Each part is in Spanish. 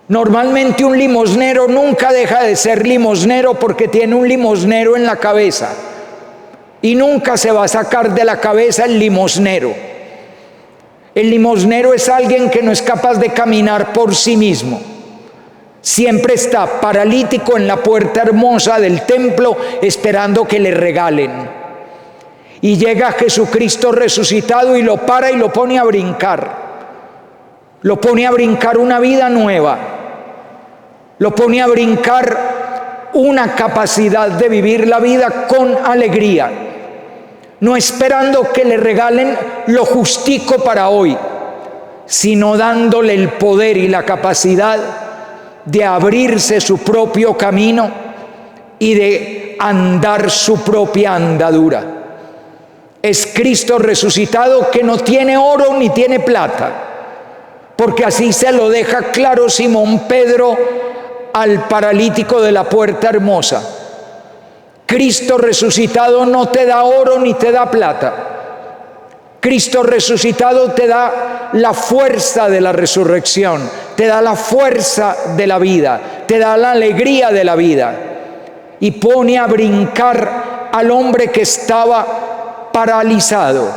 Normalmente un limosnero nunca deja de ser limosnero porque tiene un limosnero en la cabeza y nunca se va a sacar de la cabeza el limosnero. El limosnero es alguien que no es capaz de caminar por sí mismo. Siempre está paralítico en la puerta hermosa del templo esperando que le regalen. Y llega Jesucristo resucitado y lo para y lo pone a brincar. Lo pone a brincar una vida nueva. Lo pone a brincar una capacidad de vivir la vida con alegría. No esperando que le regalen lo justico para hoy, sino dándole el poder y la capacidad de abrirse su propio camino y de andar su propia andadura. Es Cristo resucitado que no tiene oro ni tiene plata, porque así se lo deja claro Simón Pedro al paralítico de la puerta hermosa. Cristo resucitado no te da oro ni te da plata. Cristo resucitado te da la fuerza de la resurrección, te da la fuerza de la vida, te da la alegría de la vida y pone a brincar al hombre que estaba paralizado.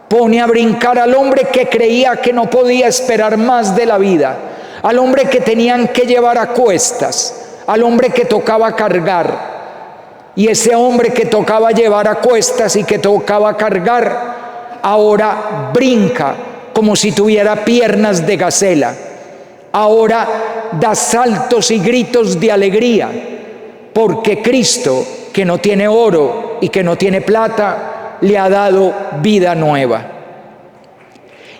Pone a brincar al hombre que creía que no podía esperar más de la vida, al hombre que tenían que llevar a cuestas, al hombre que tocaba cargar. Y ese hombre que tocaba llevar a cuestas y que tocaba cargar, ahora brinca como si tuviera piernas de gacela. Ahora da saltos y gritos de alegría, porque Cristo, que no tiene oro y que no tiene plata, le ha dado vida nueva.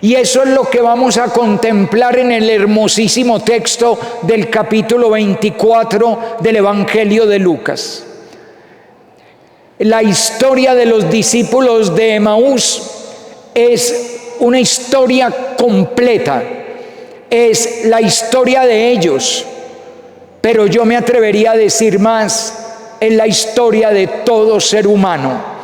Y eso es lo que vamos a contemplar en el hermosísimo texto del capítulo 24 del Evangelio de Lucas. La historia de los discípulos de Emaús es una historia completa, es la historia de ellos, pero yo me atrevería a decir más, es la historia de todo ser humano,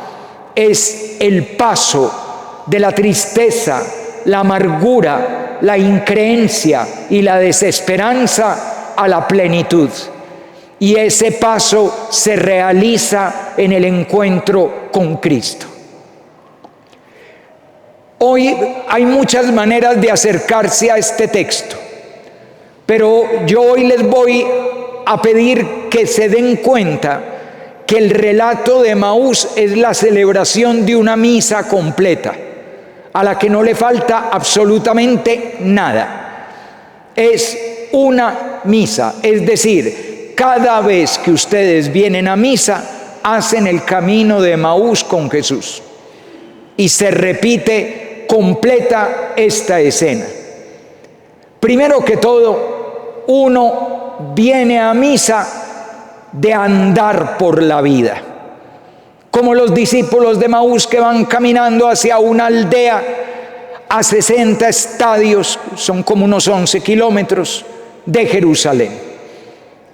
es el paso de la tristeza, la amargura, la increencia y la desesperanza a la plenitud. Y ese paso se realiza en el encuentro con Cristo. Hoy hay muchas maneras de acercarse a este texto, pero yo hoy les voy a pedir que se den cuenta que el relato de Emaús es la celebración de una misa completa, a la que no le falta absolutamente nada. Es una misa, es decir, cada vez que ustedes vienen a misa, hacen el camino de Emaús con Jesús. Y se repite completa esta escena. Primero que todo, uno viene a misa de andar por la vida. Como los discípulos de Emaús que van caminando hacia una aldea a 60 estadios, son como unos 11 kilómetros de Jerusalén.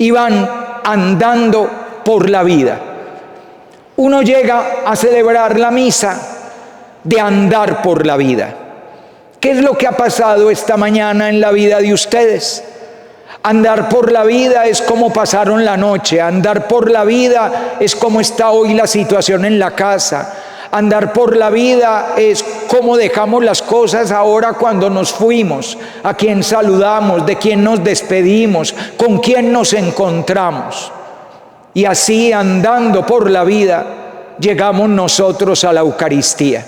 Y van andando por la vida. Uno llega a celebrar la misa de andar por la vida. ¿Qué es lo que ha pasado esta mañana en la vida de ustedes? Andar por la vida es como pasaron la noche. Andar por la vida es como está hoy la situación en la casa. Andar por la vida es cómo dejamos las cosas ahora cuando nos fuimos, a quién saludamos, de quién nos despedimos, con quién nos encontramos. Y así andando por la vida llegamos nosotros a la Eucaristía.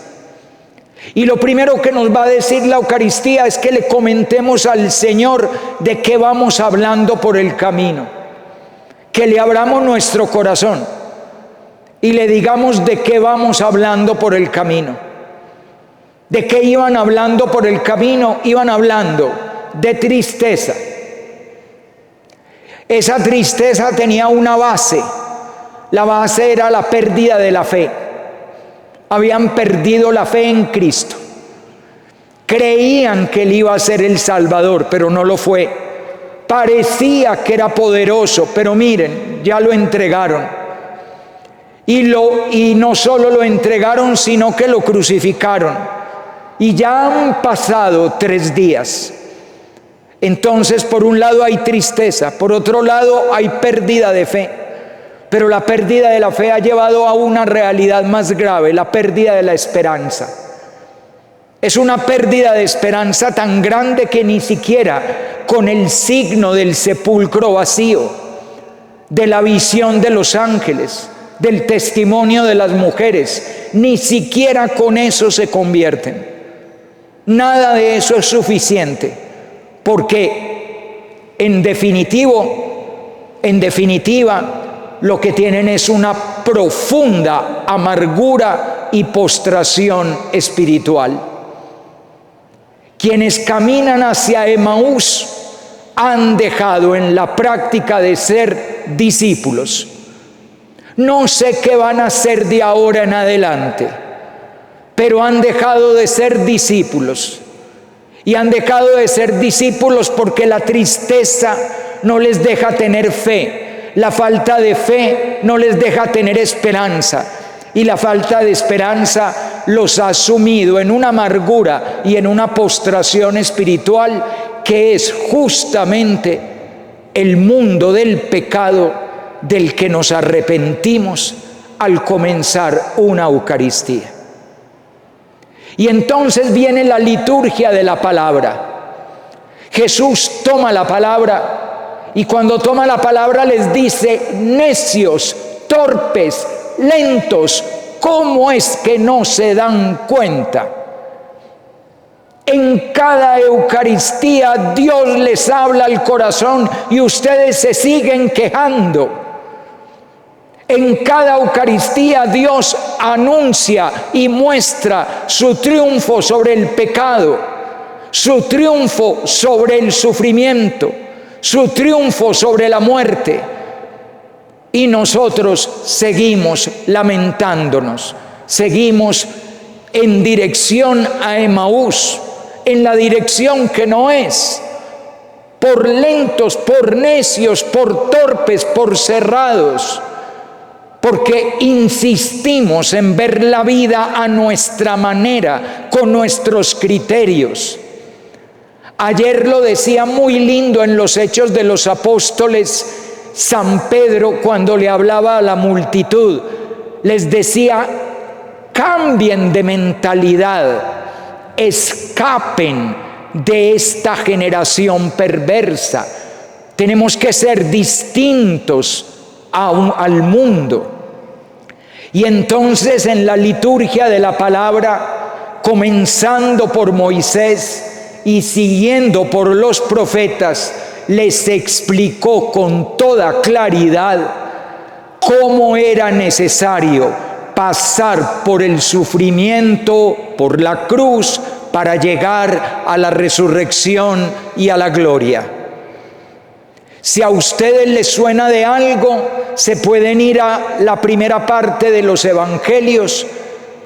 Y lo primero que nos va a decir la Eucaristía es que le comentemos al Señor de qué vamos hablando por el camino, que le abramos nuestro corazón y le digamos de qué vamos hablando por el camino. ¿De qué iban hablando por el camino? Iban hablando de tristeza. Esa tristeza tenía una base. La base era la pérdida de la fe. Habían perdido la fe en Cristo. Creían que Él iba a ser el Salvador, pero no lo fue. Parecía que era poderoso, pero miren, ya lo entregaron. Y no solo lo entregaron, sino que lo crucificaron. Y ya han pasado 3 días. Entonces, por un lado hay tristeza, por otro lado hay pérdida de fe. Pero la pérdida de la fe ha llevado a una realidad más grave, la pérdida de la esperanza. Es una pérdida de esperanza tan grande que ni siquiera con el signo del sepulcro vacío, de la visión de los ángeles, del testimonio de las mujeres, ni siquiera con eso se convierten. Nada de eso es suficiente, porque en definitiva, lo que tienen es una profunda amargura y postración espiritual. Quienes caminan hacia Emaús han dejado en la práctica de ser discípulos. No sé qué van a hacer de ahora en adelante, pero han dejado de ser discípulos. Y han dejado de ser discípulos porque la tristeza no les deja tener fe. La falta de fe no les deja tener esperanza, y la falta de esperanza los ha sumido en una amargura y en una postración espiritual que es justamente el mundo del pecado del que nos arrepentimos al comenzar una Eucaristía. Y entonces viene la liturgia de la palabra. Jesús toma la palabra y cuando toma la palabra les dice: necios, torpes, lentos, ¿cómo es que no se dan cuenta? En cada Eucaristía Dios les habla al corazón y ustedes se siguen quejando. En cada Eucaristía Dios anuncia y muestra su triunfo sobre el pecado, su triunfo sobre el sufrimiento, su triunfo sobre la muerte, y nosotros seguimos lamentándonos, seguimos en dirección a Emaús, en la dirección que no es, por lentos, por necios, por torpes, por cerrados, porque insistimos en ver la vida a nuestra manera, con nuestros criterios. Ayer lo decía muy lindo en los Hechos de los Apóstoles San Pedro cuando le hablaba a la multitud. Les decía: cambien de mentalidad, escapen de esta generación perversa. Tenemos que ser distintos al mundo. Y entonces en la liturgia de la palabra, comenzando por Moisés y siguiendo por los profetas, les explicó con toda claridad cómo era necesario pasar por el sufrimiento, por la cruz, para llegar a la resurrección y a la gloria. Si a ustedes les suena de algo, se pueden ir a la primera parte de los evangelios,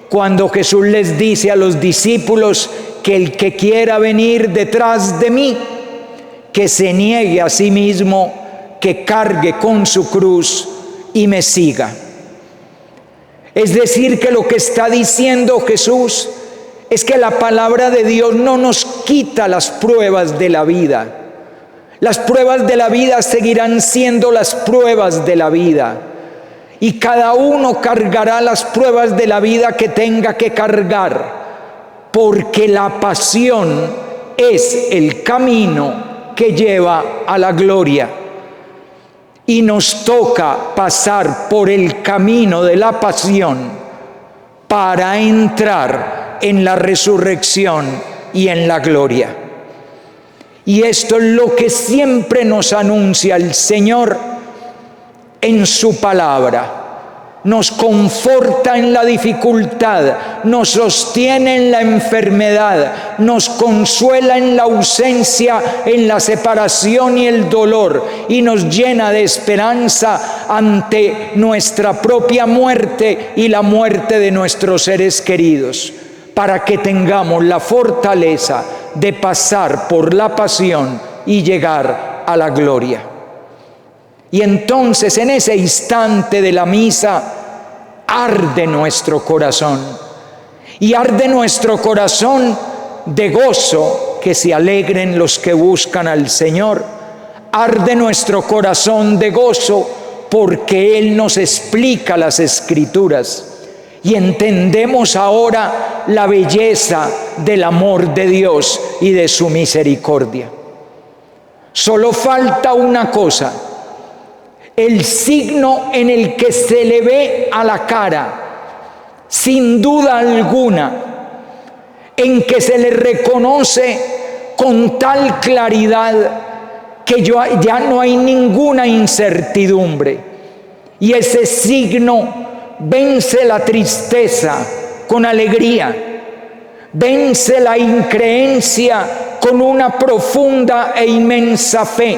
cuando Jesús les dice a los discípulos que el que quiera venir detrás de mí, que se niegue a sí mismo, que cargue con su cruz y me siga. Es decir, que lo que está diciendo Jesús es que la palabra de Dios no nos quita las pruebas de la vida. Las pruebas de la vida seguirán siendo las pruebas de la vida. Y cada uno cargará las pruebas de la vida que tenga que cargar, porque la pasión es el camino que lleva a la gloria. Y nos toca pasar por el camino de la pasión para entrar en la resurrección y en la gloria. Y esto es lo que siempre nos anuncia el Señor en su palabra. Nos conforta en la dificultad, nos sostiene en la enfermedad, nos consuela en la ausencia, en la separación y el dolor, y nos llena de esperanza ante nuestra propia muerte y la muerte de nuestros seres queridos, para que tengamos la fortaleza de pasar por la pasión y llegar a la gloria. Y entonces en ese instante de la misa arde nuestro corazón, y arde nuestro corazón de gozo, que se alegren los que buscan al Señor. Arde nuestro corazón de gozo porque Él nos explica las Escrituras y entendemos ahora la belleza del amor de Dios y de su misericordia. Solo falta una cosa: el signo en el que se le ve a la cara, sin duda alguna, en que se le reconoce con tal claridad que ya no hay ninguna incertidumbre. Y ese signo vence la tristeza con alegría, vence la increencia con una profunda e inmensa fe,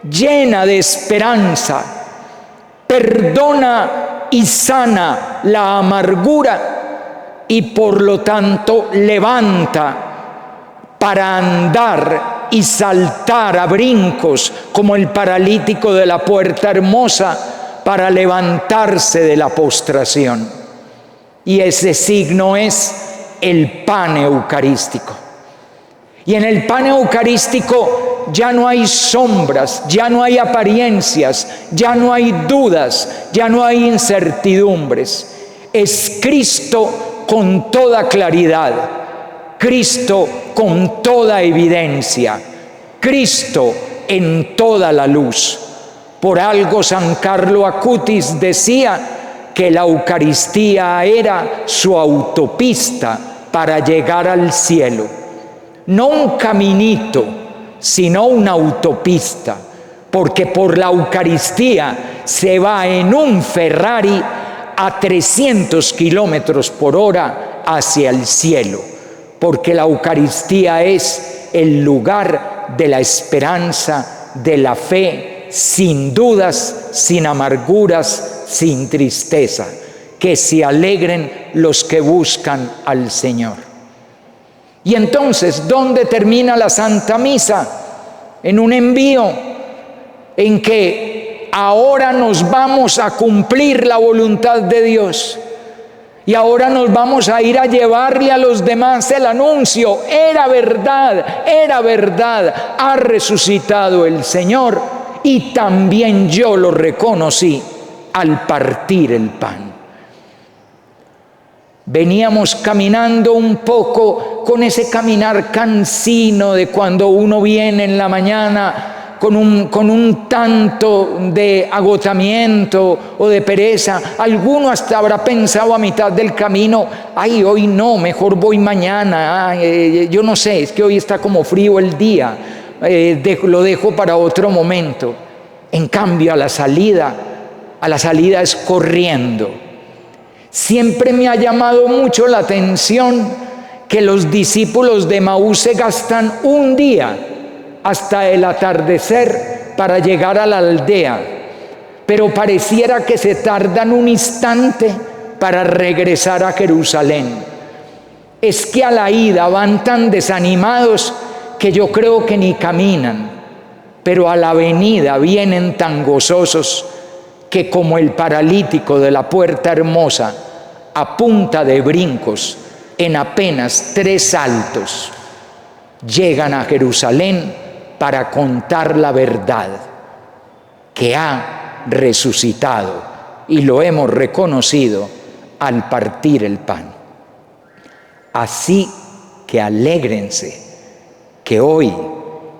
llena de esperanza, perdona y sana la amargura y por lo tanto levanta para andar y saltar a brincos como el paralítico de la Puerta Hermosa para levantarse de la postración. Y ese signo es el pan eucarístico. Y en el pan eucarístico ya no hay sombras, ya no hay apariencias, ya no hay dudas, ya no hay incertidumbres. Es Cristo con toda claridad, Cristo con toda evidencia, Cristo en toda la luz. Por algo San Carlo Acutis decía que la Eucaristía era su autopista para llegar al cielo. No un caminito, sino una autopista, porque por la Eucaristía se va en un Ferrari a 300 kilómetros por hora hacia el cielo, porque la Eucaristía es el lugar de la esperanza, de la fe, sin dudas, sin amarguras, sin tristeza. Que se alegren los que buscan al Señor. Y entonces, ¿dónde termina la Santa Misa? En un envío en que ahora nos vamos a cumplir la voluntad de Dios. Y ahora nos vamos a ir a llevarle a los demás el anuncio: era verdad, ha resucitado el Señor, y también yo lo reconocí al partir el pan. Veníamos caminando un poco con ese caminar cansino de cuando uno viene en la mañana con un tanto de agotamiento o de pereza. Alguno hasta habrá pensado a mitad del camino: ay, hoy no, mejor voy mañana. Yo no sé, es que hoy está como frío el día, lo dejo para otro momento. En cambio, a la salida es corriendo. Siempre me ha llamado mucho la atención que los discípulos de Emaús se gastan un día hasta el atardecer para llegar a la aldea, pero pareciera que se tardan un instante para regresar a Jerusalén. Es que a la ida van tan desanimados que yo creo que ni caminan, pero a la venida vienen tan gozosos que, como el paralítico de la Puerta Hermosa, a punta de brincos, en apenas 3 saltos, llegan a Jerusalén para contar la verdad, que ha resucitado, y lo hemos reconocido al partir el pan. Así que alégrense, que hoy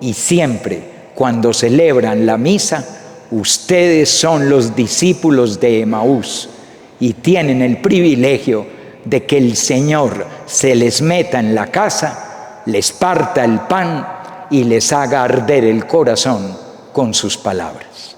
y siempre, cuando celebran la misa, ustedes son los discípulos de Emaús y tienen el privilegio de que el Señor se les meta en la casa, les parta el pan y les haga arder el corazón con sus palabras.